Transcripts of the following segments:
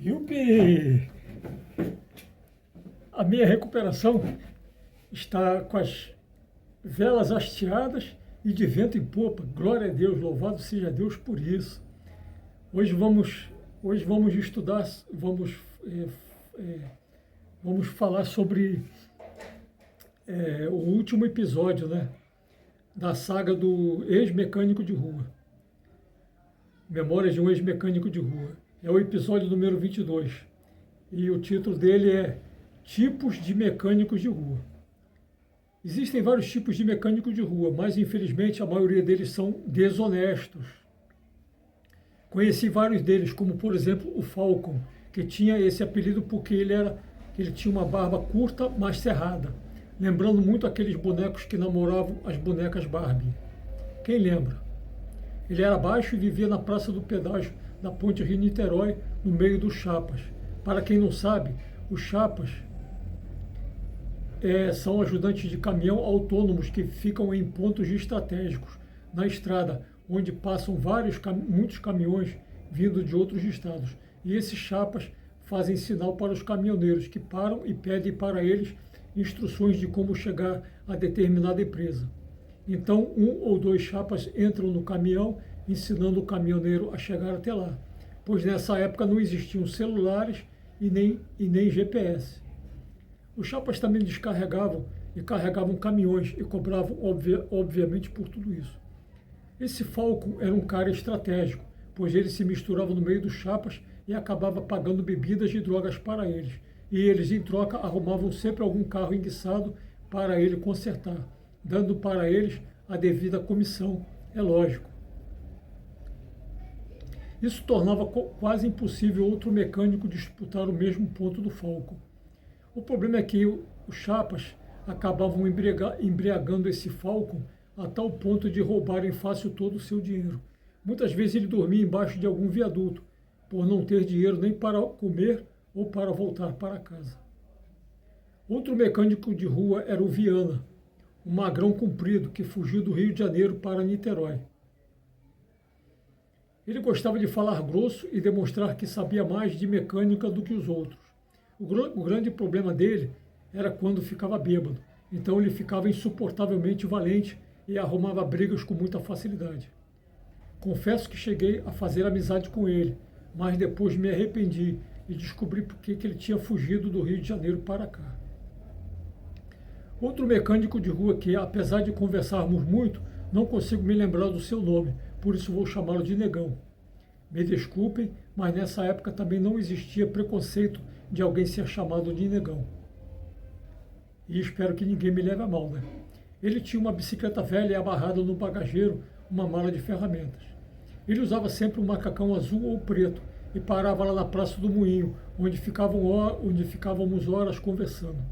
Yupi! A minha recuperação está com as velas hasteadas e de vento em popa. Glória a Deus, louvado seja Deus por isso. Hoje vamos estudar, vamos falar sobre o último episódio, né, da saga do ex-mecânico de rua. Memórias de um ex-mecânico de rua. É o episódio número 22. E o título dele é Tipos de Mecânicos de Rua. Existem vários tipos de mecânicos de rua, mas infelizmente a maioria deles são desonestos. Conheci vários deles, como por exemplo o Falcon, que tinha esse apelido porque ele tinha uma barba curta, mas cerrada, lembrando muito aqueles bonecos que namoravam as bonecas Barbie. Quem lembra? Ele era baixo e vivia na Praça do Pedágio da Ponte Rio-Niterói, no meio dos chapas. Para quem não sabe, os chapas são ajudantes de caminhão autônomos que ficam em pontos estratégicos na estrada, onde passam muitos caminhões vindo de outros estados. E esses chapas fazem sinal para os caminhoneiros que param e pedem para eles instruções de como chegar a determinada empresa. Então, um ou dois chapas entram no caminhão, ensinando o caminhoneiro a chegar até lá, pois nessa época não existiam celulares e nem GPS. Os chapas também descarregavam e carregavam caminhões e cobravam, obviamente, por tudo isso. Esse Falcon era um cara estratégico, pois ele se misturava no meio dos chapas e acabava pagando bebidas e drogas para eles. E eles, em troca, arrumavam sempre algum carro enguiçado para ele consertar, dando para eles a devida comissão, é lógico. Isso tornava quase impossível outro mecânico disputar o mesmo ponto do Falcon. O problema é que os chapas acabavam embriagando esse Falcon a tal ponto de roubarem fácil todo o seu dinheiro. Muitas vezes ele dormia embaixo de algum viaduto, por não ter dinheiro nem para comer ou para voltar para casa. Outro mecânico de rua era o Viana, um magrão comprido que fugiu do Rio de Janeiro para Niterói. Ele gostava de falar grosso e demonstrar que sabia mais de mecânica do que os outros. O grande problema dele era quando ficava bêbado, então ele ficava insuportavelmente valente e arrumava brigas com muita facilidade. Confesso que cheguei a fazer amizade com ele, mas depois me arrependi e descobri por que ele tinha fugido do Rio de Janeiro para cá. Outro mecânico de rua que, apesar de conversarmos muito, não consigo me lembrar do seu nome, por isso vou chamá-lo de Negão. Me desculpem, mas nessa época também não existia preconceito de alguém ser chamado de Negão. E espero que ninguém me leve a mal, né? Ele tinha uma bicicleta velha e amarrada no bagageiro uma mala de ferramentas. Ele usava sempre um macacão azul ou preto e parava lá na Praça do Moinho, onde ficávamos horas conversando.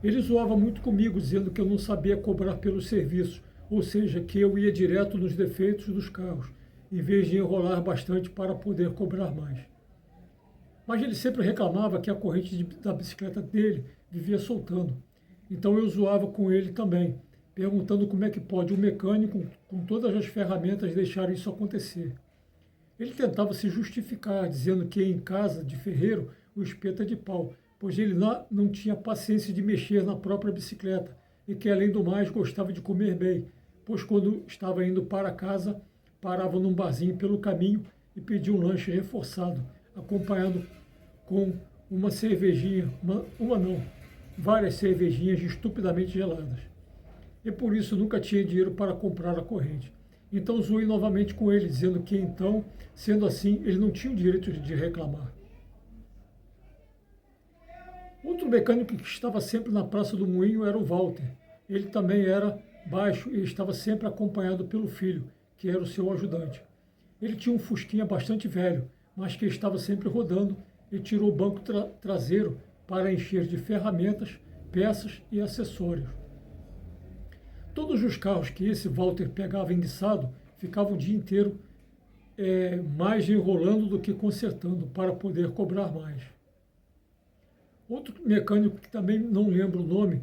Ele zoava muito comigo, dizendo que eu não sabia cobrar pelos serviços, ou seja, que eu ia direto nos defeitos dos carros, em vez de enrolar bastante para poder cobrar mais. Mas ele sempre reclamava que a corrente da bicicleta dele vivia soltando. Então eu zoava com ele também, perguntando como é que pode um mecânico, com todas as ferramentas, deixar isso acontecer. Ele tentava se justificar, dizendo que em casa de ferreiro o espeto é de pau, pois ele não tinha paciência de mexer na própria bicicleta e que, além do mais, gostava de comer bem, pois quando estava indo para casa, parava num barzinho pelo caminho e pedia um lanche reforçado, acompanhado com uma cervejinha, várias cervejinhas estupidamente geladas. E por isso nunca tinha dinheiro para comprar a corrente. Então zoei novamente com ele, dizendo que então, sendo assim, ele não tinha o direito de reclamar. Outro mecânico que estava sempre na Praça do Moinho era o Walter. Ele também era baixo e estava sempre acompanhado pelo filho, que era o seu ajudante. Ele tinha um fusquinha bastante velho, mas que estava sempre rodando, e tirou o banco traseiro para encher de ferramentas, peças e acessórios. Todos os carros que esse Walter pegava enguiçado ficavam o dia inteiro mais enrolando do que consertando para poder cobrar mais. Outro mecânico que também não lembro o nome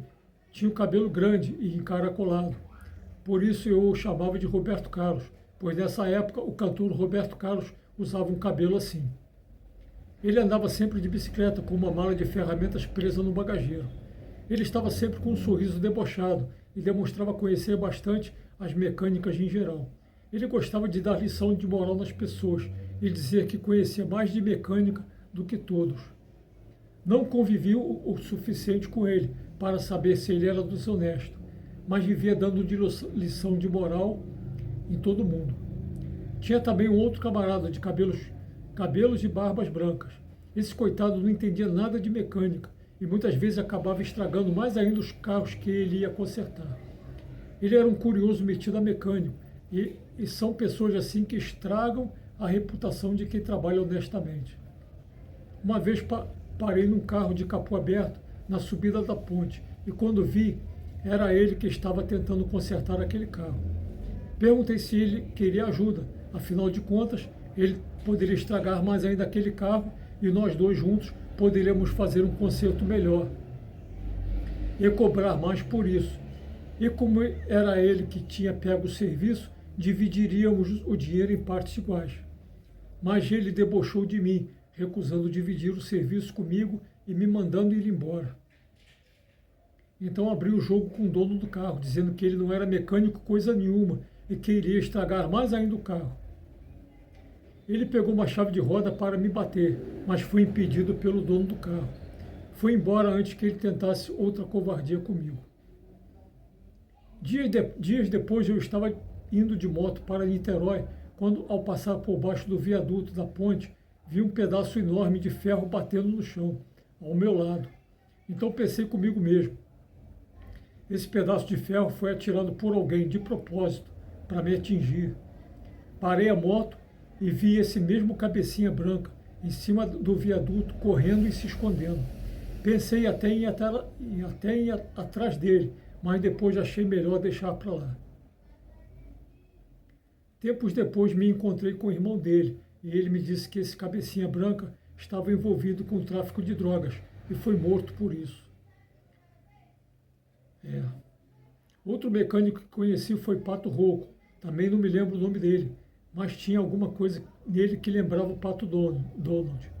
tinha o cabelo grande e encaracolado. Por isso eu o chamava de Roberto Carlos, pois nessa época o cantor Roberto Carlos usava um cabelo assim. Ele andava sempre de bicicleta com uma mala de ferramentas presa no bagageiro. Ele estava sempre com um sorriso debochado e demonstrava conhecer bastante as mecânicas em geral. Ele gostava de dar lição de moral nas pessoas e dizer que conhecia mais de mecânica do que todos. Não convivi o suficiente com ele para saber se ele era desonesto, mas vivia dando lição de moral em todo mundo. Tinha também um outro camarada de cabelos e barbas brancas. Esse coitado não entendia nada de mecânica e muitas vezes acabava estragando mais ainda os carros que ele ia consertar. Ele era um curioso metido a mecânico e são pessoas assim que estragam a reputação de quem trabalha honestamente. Uma vez parei num carro de capô aberto na subida da ponte e quando vi, era ele que estava tentando consertar aquele carro. Perguntei se ele queria ajuda, afinal de contas, ele poderia estragar mais ainda aquele carro e nós dois juntos poderíamos fazer um conserto melhor e cobrar mais por isso. E como era ele que tinha pego o serviço, dividiríamos o dinheiro em partes iguais. Mas ele debochou de mim, recusando dividir o serviço comigo e me mandando ir embora. Então abri o jogo com o dono do carro, dizendo que ele não era mecânico coisa nenhuma e que iria estragar mais ainda o carro. Ele pegou uma chave de roda para me bater, mas foi impedido pelo dono do carro. Foi embora antes que ele tentasse outra covardia comigo. Dias depois eu estava indo de moto para Niterói, quando ao passar por baixo do viaduto da ponte, vi um pedaço enorme de ferro batendo no chão, ao meu lado. Então pensei comigo mesmo. Esse pedaço de ferro foi atirado por alguém de propósito para me atingir. Parei a moto e vi esse mesmo cabecinha branca em cima do viaduto correndo e se escondendo. Pensei até em ir atrás dele, mas depois achei melhor deixar para lá. Tempos depois me encontrei com o irmão dele e ele me disse que esse cabecinha branca estava envolvido com o tráfico de drogas e foi morto por isso. Outro mecânico que conheci foi Pato Rouco, também não me lembro o nome dele, mas tinha alguma coisa nele que lembrava o Pato Donald.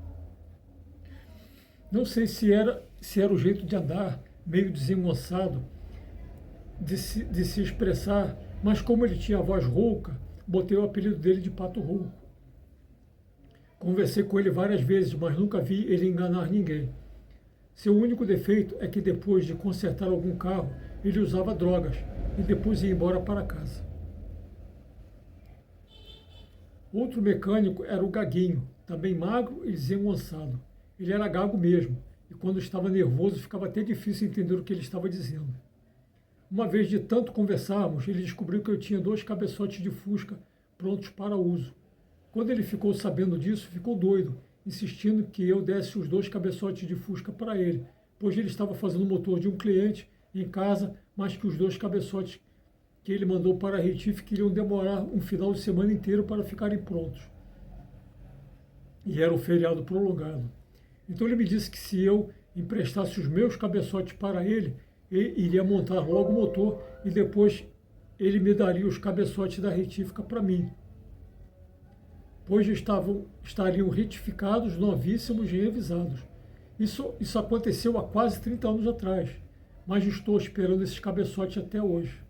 Não sei se era o jeito de andar, meio desengonçado, de se expressar, mas como ele tinha a voz rouca, botei o apelido dele de Pato Rouco. Conversei com ele várias vezes, mas nunca vi ele enganar ninguém. Seu único defeito é que depois de consertar algum carro, ele usava drogas e depois ia embora para casa. Outro mecânico era o Gaguinho, também magro e desengonçado. Ele era gago mesmo, e quando estava nervoso ficava até difícil entender o que ele estava dizendo. Uma vez de tanto conversarmos, ele descobriu que eu tinha 2 cabeçotes de Fusca prontos para uso. Quando ele ficou sabendo disso, ficou doido, insistindo que eu desse os 2 cabeçotes de Fusca para ele, pois ele estava fazendo o motor de um cliente em casa, mas que os 2 cabeçotes que ele mandou para a retífica iriam demorar um final de semana inteiro para ficarem prontos. E era um feriado prolongado. Então ele me disse que se eu emprestasse os meus cabeçotes para ele iria montar logo o motor e depois ele me daria os cabeçotes da retífica para mim, pois estariam retificados, novíssimos e revisados. Isso aconteceu há quase 30 anos atrás, mas estou esperando esses cabeçotes até hoje,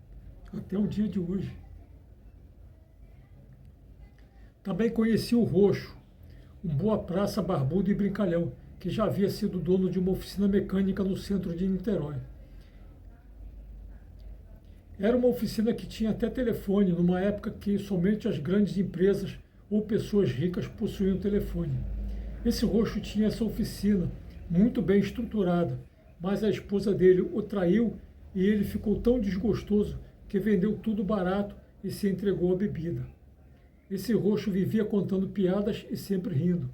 até o dia de hoje. Também conheci o Roxo, um boa praça barbudo e brincalhão, que já havia sido dono de uma oficina mecânica no centro de Niterói. Era uma oficina que tinha até telefone, numa época que somente as grandes empresas ou pessoas ricas possuíam telefone. Esse Roxo tinha essa oficina muito bem estruturada, mas a esposa dele o traiu e ele ficou tão desgostoso que vendeu tudo barato e se entregou à bebida. Esse Roxo vivia contando piadas e sempre rindo,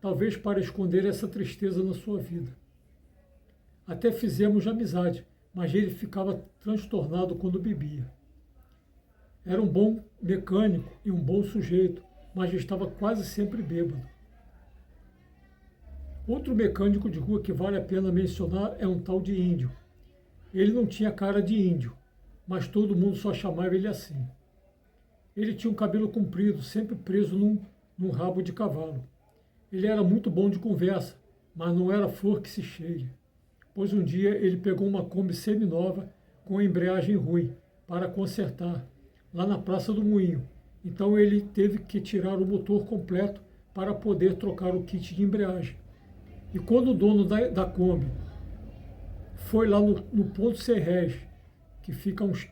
talvez para esconder essa tristeza na sua vida. Até fizemos amizade, mas ele ficava transtornado quando bebia. Era um bom mecânico e um bom sujeito, mas estava quase sempre bêbado. Outro mecânico de rua que vale a pena mencionar é um tal de Índio. Ele não tinha cara de índio, mas todo mundo só chamava ele assim. Ele tinha um cabelo comprido, sempre preso num rabo de cavalo. Ele era muito bom de conversa, mas não era flor que se cheire. Pois um dia ele pegou uma Kombi semi-nova com embreagem ruim para consertar, lá na Praça do Moinho. Então ele teve que tirar o motor completo para poder trocar o kit de embreagem. E quando o dono da Kombi foi lá no ponto Serrés, que fica a uns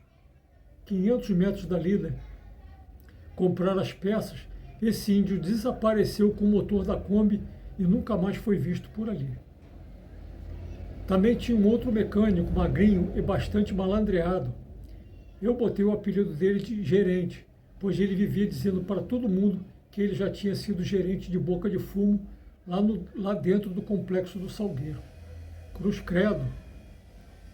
500 metros dali, né, comprar as peças, esse índio desapareceu com o motor da Kombi e nunca mais foi visto por ali. Também tinha um outro mecânico, magrinho e bastante malandreado. Eu botei o apelido dele de gerente, pois ele vivia dizendo para todo mundo que ele já tinha sido gerente de boca de fumo lá dentro do complexo do Salgueiro. Cruz credo.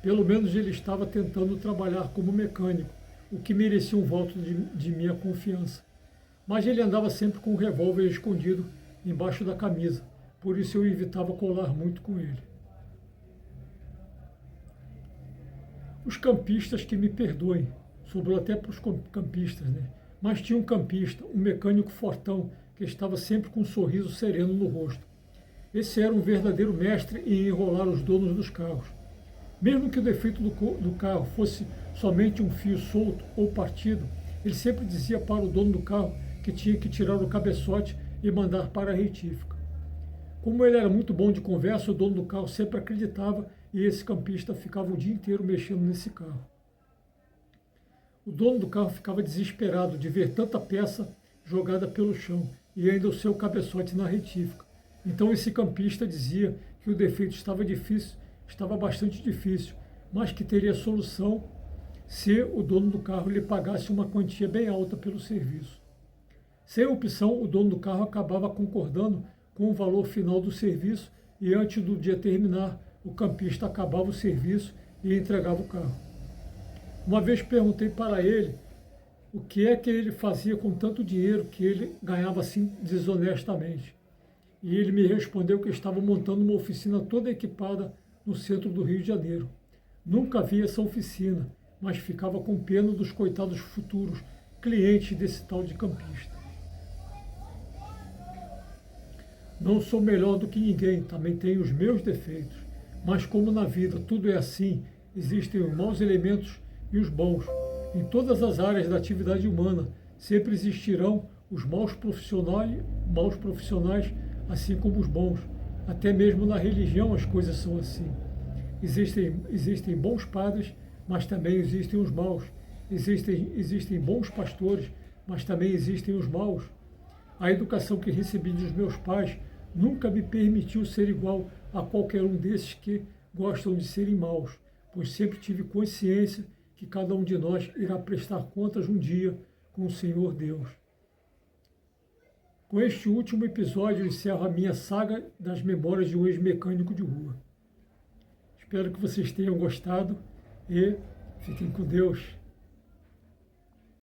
Pelo menos ele estava tentando trabalhar como mecânico, o que merecia um voto de minha confiança. Mas ele andava sempre com um revólver escondido embaixo da camisa, por isso eu evitava colar muito com ele. Os campistas que me perdoem, sobrou até para os campistas, né? Mas tinha um campista, um mecânico fortão, que estava sempre com um sorriso sereno no rosto. Esse era um verdadeiro mestre em enrolar os donos dos carros. Mesmo que o defeito do carro fosse somente um fio solto ou partido, ele sempre dizia para o dono do carro que tinha que tirar o cabeçote e mandar para a retífica. Como ele era muito bom de conversa, o dono do carro sempre acreditava e esse campista ficava o dia inteiro mexendo nesse carro. O dono do carro ficava desesperado de ver tanta peça jogada pelo chão e ainda o seu cabeçote na retífica. Então esse campista dizia que o defeito estava bastante difícil, mas que teria solução se o dono do carro lhe pagasse uma quantia bem alta pelo serviço. Sem opção, o dono do carro acabava concordando com o valor final do serviço e antes do dia terminar, o campista acabava o serviço e entregava o carro. Uma vez perguntei para ele o que é que ele fazia com tanto dinheiro que ele ganhava assim desonestamente. E ele me respondeu que estava montando uma oficina toda equipada no centro do Rio de Janeiro. Nunca vi essa oficina, mas ficava com pena dos coitados futuros clientes desse tal de campista. Não sou melhor do que ninguém, também tenho os meus defeitos. Mas como na vida tudo é assim, existem os maus elementos e os bons. Em todas as áreas da atividade humana, sempre existirão os maus profissionais, assim como os bons. Até mesmo na religião as coisas são assim. Existem bons padres, mas também existem os maus. Existem bons pastores, mas também existem os maus. A educação que recebi dos meus pais nunca me permitiu ser igual a qualquer um desses que gostam de serem maus, pois sempre tive consciência que cada um de nós irá prestar contas um dia com o Senhor Deus. Com este último episódio, eu encerro a minha saga das memórias de um ex-mecânico de rua. Espero que vocês tenham gostado e fiquem com Deus.